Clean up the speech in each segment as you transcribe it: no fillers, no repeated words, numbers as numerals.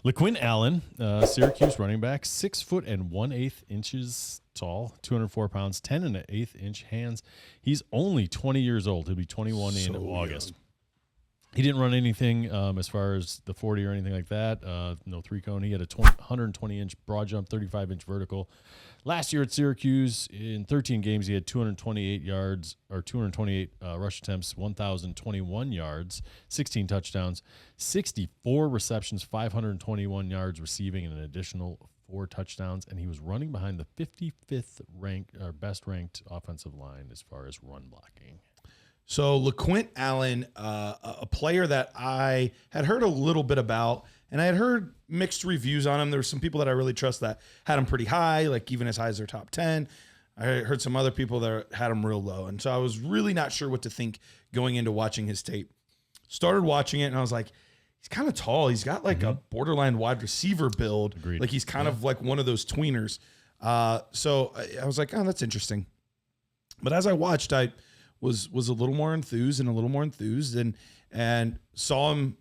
LeQuint Allen, Syracuse running back, 6 foot and 1/8 inches tall, 204 pounds, 10 1/8 inch hands. He's only 20 years old. He'll be 21 in August. Young. He didn't run anything as far as the 40 or anything like that. No 3-cone. He had a 120-inch broad jump, 35-inch vertical. Last year at Syracuse, in 13 games, he had 228 yards or 228 rush attempts, 1,021 yards, 16 touchdowns, 64 receptions, 521 yards receiving, and an additional 4 touchdowns. And he was running behind the 55th ranked or best ranked offensive line as far as run blocking. So LeQuint Allen, a player that I had heard a little bit about, and I had heard mixed reviews on him. There were some people that I really trust that had him pretty high, like even as high as their top 10. I heard some other people that had him real low. And so I was really not sure what to think going into watching his tape. Started watching it, and I was like, he's kind of tall. He's got like a borderline wide receiver build. Agreed. Like he's kind of like one of those tweeners. So I was like, oh, that's interesting. But as I watched, I was a little more enthused and saw him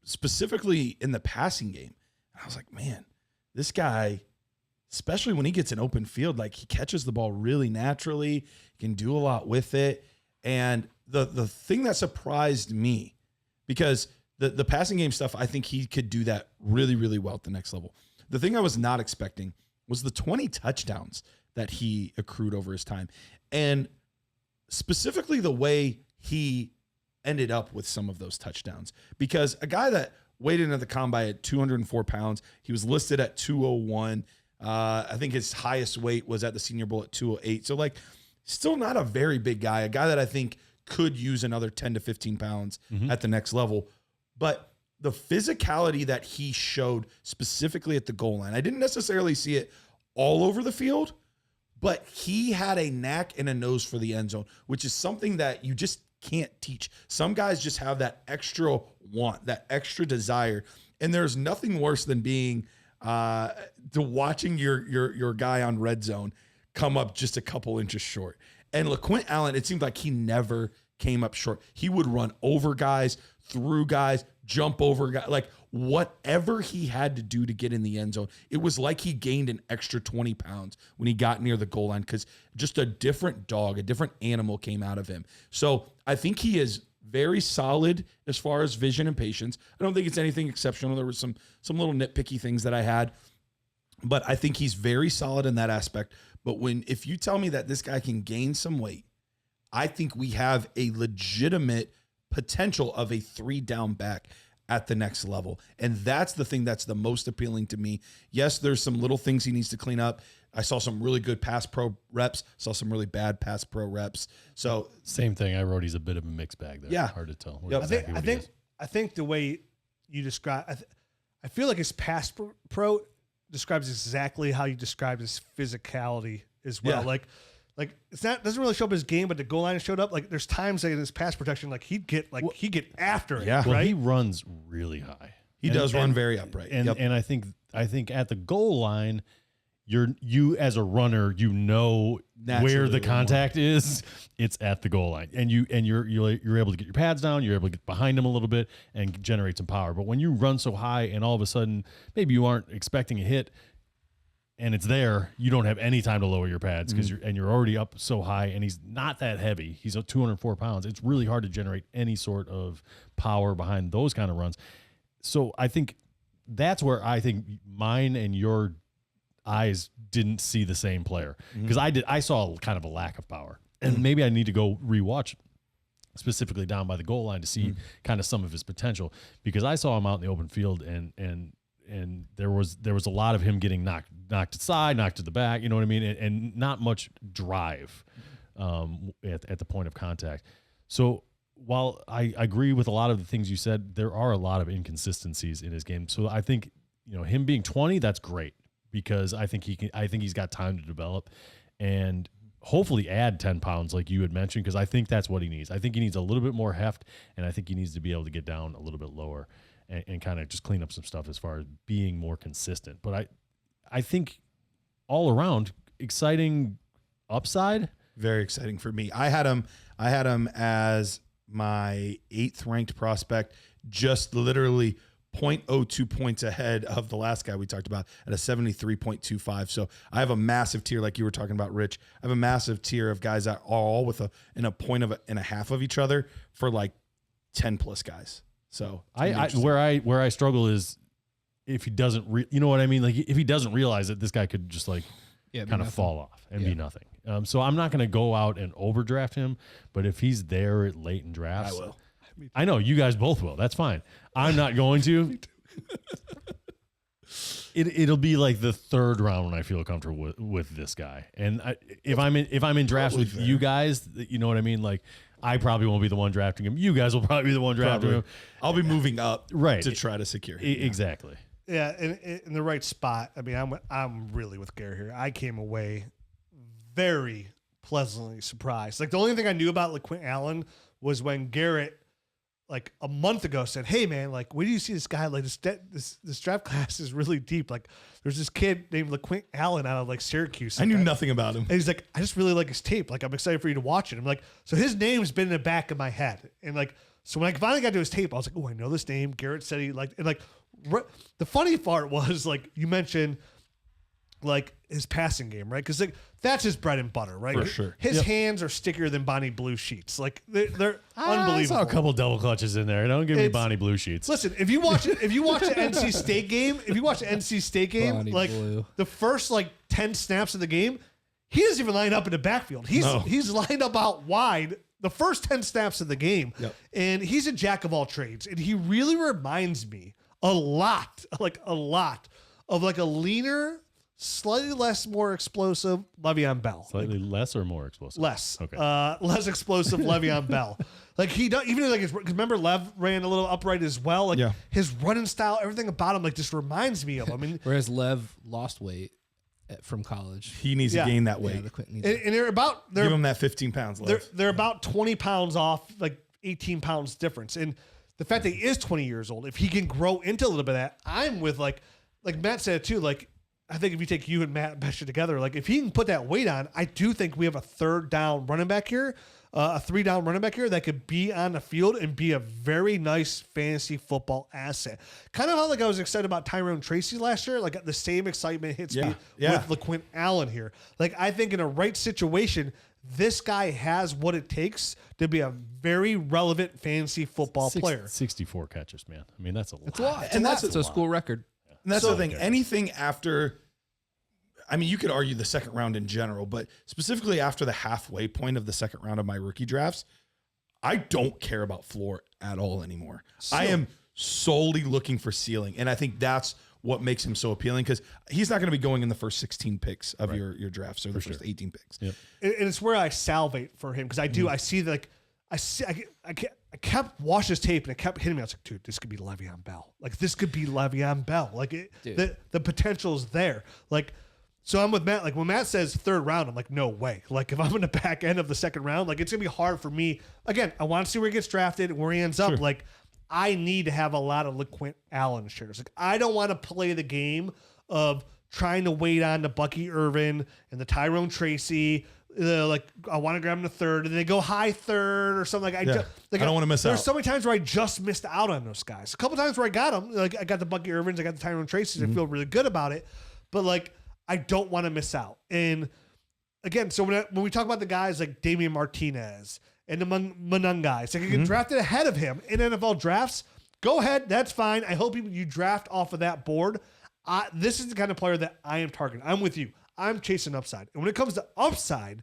specifically in the passing game. And I was like, man, this guy, especially when he gets an open field, like he catches the ball really naturally, can do a lot with it. And the thing that surprised me, because the passing game stuff, I think he could do that really, really well at the next level. The thing I was not expecting was the 20 touchdowns that he accrued over his time. And specifically the way he ended up with some of those touchdowns, because a guy that weighed into the combine at 204 pounds, he was listed at 201. I think his highest weight was at the Senior Bowl at 208. So like still not a very big guy, a guy that I think could use another 10 to 15 pounds at the next level. But the physicality that he showed specifically at the goal line, I didn't necessarily see it all over the field, but he had a knack and a nose for the end zone, which is something that you just can't teach. Some guys just have that extra want, that extra desire. And there's nothing worse than being watching your guy on red zone come up just a couple inches short. And LeQuint Allen, it seemed like he never came up short. He would run over guys, through guys, jump over guys, like whatever he had to do to get in the end zone. It was like he gained an extra 20 pounds when he got near the goal line, because just a different dog, a different animal came out of him. So I think he is very solid as far as vision and patience. I don't think it's anything exceptional. There were some little nitpicky things that I had, but I think he's very solid in that aspect. But if you tell me that this guy can gain some weight, I think we have a legitimate potential of a 3-down back at the next level. And that's the thing that's the most appealing to me. Yes, there's some little things he needs to clean up. I saw some really good pass pro reps, saw some really bad pass pro reps. So same thing. I wrote he's a bit of a mixed bag there. Yeah. Hard to tell. Yep. I think the way you describe, I feel like his pass pro describes exactly how you described his physicality as well. Yeah. Like doesn't really show up his game, but the goal line showed up. Like there's times like in his pass protection, like he'd get after it. Yeah. Well, right? He runs really high. He does run very upright. And I think at the goal line, you as a runner, you know Naturally where the contact is. It's at the goal line, and you're able to get your pads down. You're able to get behind him a little bit and generate some power. But when you run so high, and all of a sudden maybe you aren't expecting a hit, and it's there, you don't have any time to lower your pads because you're already up so high, and he's not that heavy. He's 204 pounds. It's really hard to generate any sort of power behind those kind of runs. So I think that's where I think mine and your eyes didn't see the same player, because I saw kind of a lack of power, and maybe I need to go rewatch specifically down by the goal line to see kind of some of his potential, because I saw him out in the open field and there was a lot of him getting knocked aside, knocked to the back, you know what I mean, and not much drive at the point of contact. So while I agree with a lot of the things you said, there are a lot of inconsistencies in his game. So I think him being 20, that's great, because I think he's got time to develop and hopefully add 10 pounds like you had mentioned, because I think that's what he needs. I think he needs a little bit more heft, and I think he needs to be able to get down a little bit lower and kind of just clean up some stuff as far as being more consistent. But I think all around exciting upside. Very exciting for me. I had him as my 8th ranked prospect, just literally 0.02 points ahead of the last guy we talked about at a 73.25. So I have a massive tier, like you were talking about, Rich. I have a massive tier of guys that are all in a point and a half of each other for like 10 plus guys. So where I struggle is if he doesn't, you know what I mean? Like if he doesn't realize that this guy could just like kind of fall off and be nothing. So I'm not going to go out and overdraft him, but if he's there at late in drafts, I will. I know you guys both will. That's fine. I'm not going to. It'll be like the third round when I feel comfortable with this guy. And if I'm in drafts with you guys, you know what I mean? Like I probably won't be the one drafting him. You guys will probably be the one drafting him. I'll be moving up right to try to secure him. Exactly. Yeah, in the right spot. I mean, I'm really with Garrett here. I came away very pleasantly surprised. Like the only thing I knew about LeQuint Allen was when Garrett, like a month ago, said, "Hey man, like where do you see this guy? Like this draft class is really deep. Like there's this kid named LeQuint Allen out of like Syracuse." I knew nothing about him. And he's like, "I just really like his tape. Like I'm excited for you to watch it." I'm like, so his name's been in the back of my head, and like so when I finally got to his tape, I was like, "Oh, I know this name." Garrett said he liked, and like the funny part was like you mentioned. Like his passing game, right? Because like that's his bread and butter, right? For sure. His hands are stickier than Bonnie Blue Sheets. Like they're unbelievable. I saw a couple double clutches in there. Don't give me Bonnie Blue Sheets. Listen, if you watch the NC State game, Bonnie like Blue. the first like 10 snaps of the game, he doesn't even line up in the backfield. He's lined up out wide the first 10 snaps of the game, and he's a jack of all trades. And he really reminds me a lot of like a leaner, slightly more explosive Le'Veon Bell. Slightly less or more explosive? Less. Okay. Less explosive Le'Veon Bell. Like he does, even like because remember Lev ran a little upright as well. Like his running style, everything about him like just reminds me of him. I mean, whereas Lev lost weight from college. He needs to gain that weight. And they're give him that 15 pounds. They're about 20 pounds off, like 18 pounds difference. And the fact that he is 20 years old, if he can grow into a little bit of that, I'm with like Matt said too, like. I think if you take you and Matt and mesh it together, like if he can put that weight on, I do think we have a third down running back here, a 3-down running back here that could be on the field and be a very nice fantasy football asset. Kind of how like I was excited about Tyrone Tracy last year. Like the same excitement hits me with LeQuint Allen here. Like I think in a right situation, this guy has what it takes to be a very relevant fantasy football player. 64 catches, man. I mean, that's a lot. It's a lot. And that's a school record. And that's the thing. Anything after, I mean, you could argue the second round in general, but specifically after the halfway point of the second round of my rookie drafts, I don't care about floor at all anymore. I am solely looking for ceiling. And I think that's what makes him so appealing because he's not going to be going in the first 16 picks of your drafts or the first 18 picks. Yep. And it's where I salivate for him because I do. I see like, I kept watching his tape and it kept hitting me. I was like, dude, this could be Le'Veon Bell. Like this could be Le'Veon Bell. Like the potential is there. Like, so I'm with Matt. Like when Matt says third round, I'm like, no way. Like if I'm in the back end of the second round, like it's gonna be hard for me. Again, I want to see where he gets drafted and where he ends up. Like I need to have a lot of LeQuint Allen shares. Like I don't want to play the game of trying to wait on the Bucky Irvin and the Tyrone Tracy. Like I want to grab him the third, and they go high third or something. Like I don't want to miss out. There's so many times where I just missed out on those guys. A couple times where I got them, like I got the Bucky Irvins, I got the Tyrone Tracy's. I feel really good about it, but like I don't want to miss out. And again, so when we talk about the guys like Damian Martinez and the Manung guys, like I get drafted ahead of him in NFL drafts. Go ahead, that's fine. I hope you draft off of that board. This is the kind of player that I am targeting. I'm with you. I'm chasing upside. And when it comes to upside,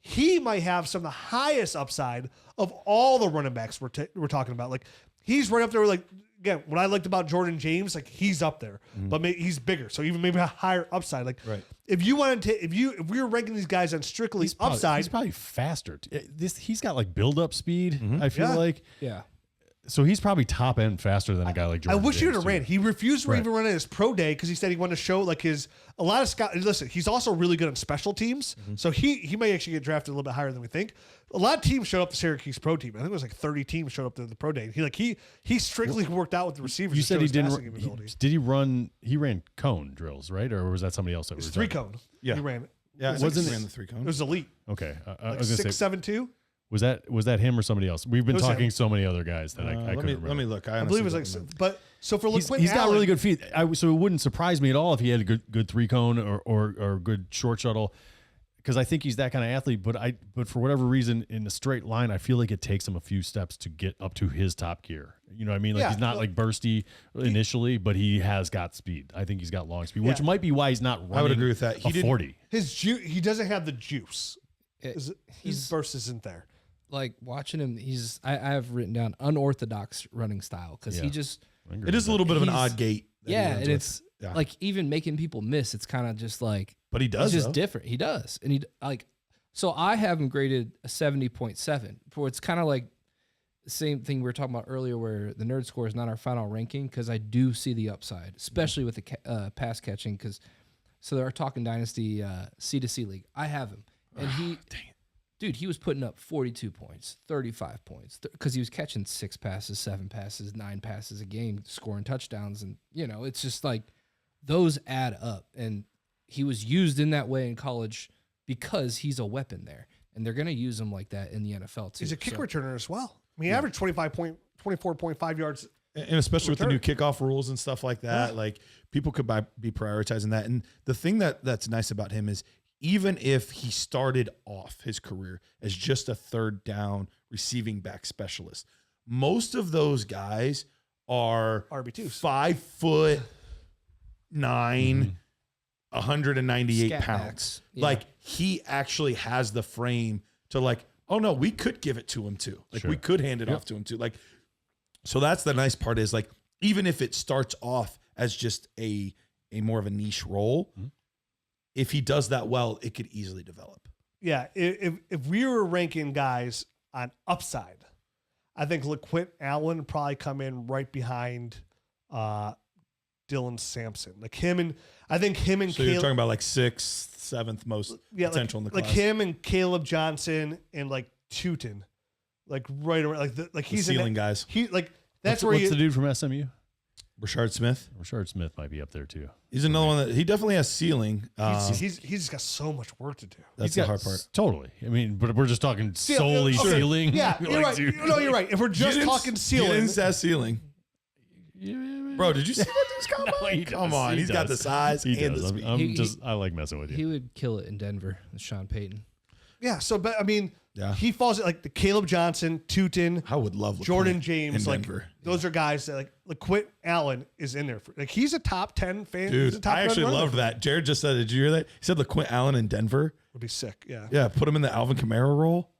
he might have some of the highest upside of all the running backs we're talking about. Like he's right up there with like, again, what I liked about Jordan James, like he's up there, but he's bigger. So even maybe a higher upside. Like if you wanted to, if we were ranking these guys on strictly upside, he's probably faster. He's got like build up speed. I feel like. Yeah. So he's probably top end faster than a guy like Jordan. I wish he would James, have ran. He refused to even run at his pro day because he said he wanted to show like a lot of scout. Listen, he's also really good on special teams, so he may actually get drafted a little bit higher than we think. A lot of teams showed up to Syracuse pro team. I think it was like 30 teams showed up to the pro day. He strictly worked out with the receivers. You said he didn't. Did he run? He ran cone drills, right? Or was that somebody else that was 3-cone? Yeah, he ran it. Yeah, wasn't he ran the 3-cone. It was elite. Okay, Like 6'7" Was that him or somebody else? We've been talking so many other guys that I couldn't remember. Let me look. I believe it was like, but So for he's LeQuint got Allen, really good feet. So it wouldn't surprise me at all if he had a good 3-cone or good short shuttle, because I think he's that kind of athlete. But for whatever reason, in a straight line, I feel like it takes him a few steps to get up to his top gear. You know what I mean? Like Yeah, he's not like bursty initially, but he has got speed. I think he's got long speed, which might be why he's not running. I would agree with that. He 40. he doesn't have the juice. His He's burst isn't there. like watching him. I have written down unorthodox running style because he Yeah. just It is a little bit of an He's- odd gate. that he yeah, runs and with. it's Yeah. like even making people miss. It's kind of just like But he does. it's just though. different. He does, and he like. So I have him graded a 70.7. For it's kind of like the same thing we were talking about earlier, where the nerd score is not our final ranking because I do see the upside, especially with the pass catching. Because so they're talking Dynasty C2C league. I have him, and dude, he was putting up 42 points, 35 points because he was catching 6 passes, 7 passes, 9 passes a game, scoring touchdowns, and it's just like those add up. And he was used in that way in college because he's a weapon there, and they're going to use him like that in the NFL too. He's a kick So- returner as well. I mean, he averaged 24.5 yards. And especially with the new kickoff rules and stuff like that, like people could be prioritizing that. And the thing that's nice about him is even if he started off his career as just a third down receiving back specialist, most of those guys are RB2s. 5'9", 198 Scat pounds. backs. Yeah. Like he actually has the frame to like, oh no, we could give it to him too. Like we could hand it off to him too. Like, so that's the nice part is like, even if it starts off as just a more of a niche role, if he does that well, it could easily develop. Yeah, if we were ranking guys on upside, I think LeQuint Allen would probably come in right behind Dylan Sampson. I think him and So you're talking about like 6th, 7th most potential in the class. like him and Caleb Johnson and like Teuton, like right around he's ceiling in that, guys. He like that's What's where the dude from SMU? Rashard Smith. Rashard Smith might be up there too. He's another one that he definitely has ceiling. he's just got so much work to do. That's the hard part. Totely. I mean, but we're just talking solely okay. ceiling. Yeah, you're right. dude. No, you're right. If we're just talking ceiling, Giddens has ceiling. Bro, did you see what this guy No, he Come does. on, He he's got the does. size He and does. the speed. I like messing with you. He would kill it in Denver with Sean Payton. yeah. So, but I mean, Yeah. he falls like the Caleb Johnson, Teuton, I would love Jordan LeQuint James, in like Denver. those are guys that like LeQuint Allen is in there for. Like he's a top 10 fan. He's a Dude, top I 10 actually runner. loved that. Jared just said, did you hear that? He said LeQuint Allen in Denver. Would be sick. Yeah. Yeah, put him in the Alvin Kamara role.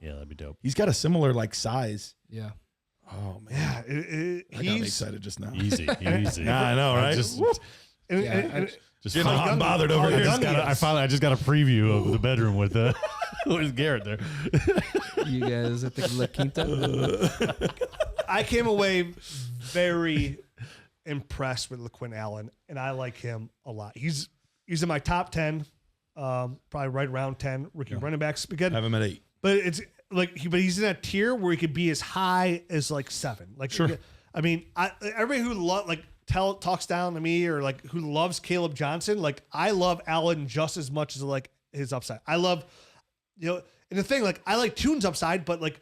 Yeah, that'd be dope. He's got a similar like size. Yeah. Oh man, Yeah. I got me He's excited just now. Easy. Yeah, I know, right? Just, and, Yeah, and- just Getting hot and bothered over All here. young I just got a preview of the bedroom with with Garrett there. You guys at the La Quinta? I came away very impressed with LeQuint Allen, and I like him a lot. He's in my top 10, probably right around 10 rookie running backs. Again, Have him at 8. but it's like he's in that tier where he could be as high as like 7. Like, Sure. I mean, everybody who talks down to me or like who loves Caleb Johnson, like I love Allen just as much as like his upside. I love, and the thing, like I like Tune's upside, but like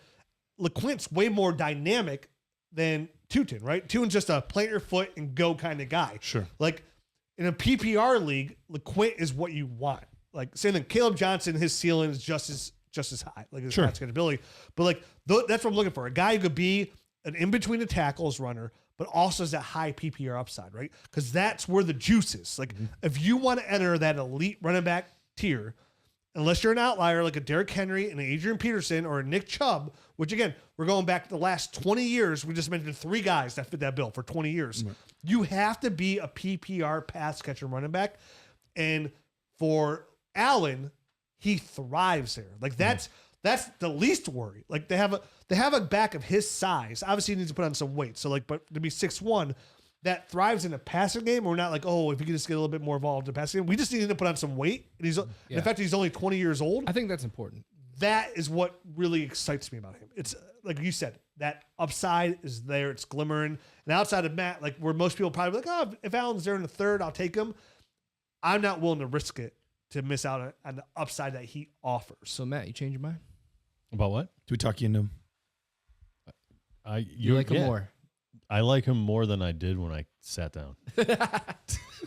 LeQuint's way more dynamic than Teuton, right? Teuton's just a plant your foot and go kind of guy. Sure. Like in a PPR league, LeQuint is what you want. Like same thing, Caleb Johnson, his ceiling is just as high, like his stats ability. But like that's what I'm looking for. A guy who could be an in between the tackles runner, but also has that high PPR upside, right? Because that's where the juice is. Like if you want to enter that elite running back tier, unless you're an outlier like a Derrick Henry and an Adrian Peterson or a Nick Chubb, which again, we're going back to the last 20 years. We just mentioned 3 guys that fit that bill for 20 years. Right. You have to be a PPR pass catcher running back. And for Allen, he thrives there. Like that's the least worry. Like they have a back of his size. Obviously he needs to put on some weight. So like, but to be 6'1", that thrives in a passing game. We're not like, oh, if you can just get a little bit more involved in the passing game. We just need to put on some weight. And and the fact that he's only 20 years old. I think that's important. That is what really excites me about him. It's like you said, that upside is there. It's glimmering. And outside of Matt, like where most people probably like, oh, if Allen's there in the 3rd, I'll take him. I'm not willing to risk it to miss out on the upside that he offers. So Matt, you change your mind? About what? Do we talk you into him? You like him more? I like him more than I did when I sat down.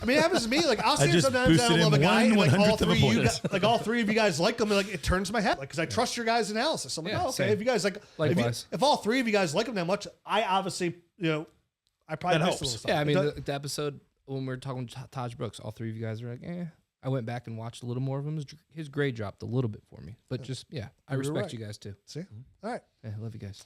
I mean, it happens to me. Like I'll see just sometimes I boosted love a him guy, and like 1/100th of a point. all three of you guys like him, and like it turns my head, like because I trust your guys' analysis. I'm like, Yeah, oh, okay, same. if you guys like, Likewise. if all three of you guys like him that much, I obviously, I probably That missed helps. a little Yeah, I something. mean, the episode when we were talking to Taj Brooks, all three of you guys were like, eh. I went back and watched a little more of him. His grade dropped a little bit for me. But just, I You were respect right. you guys too. See, all right. Yeah, I love you guys.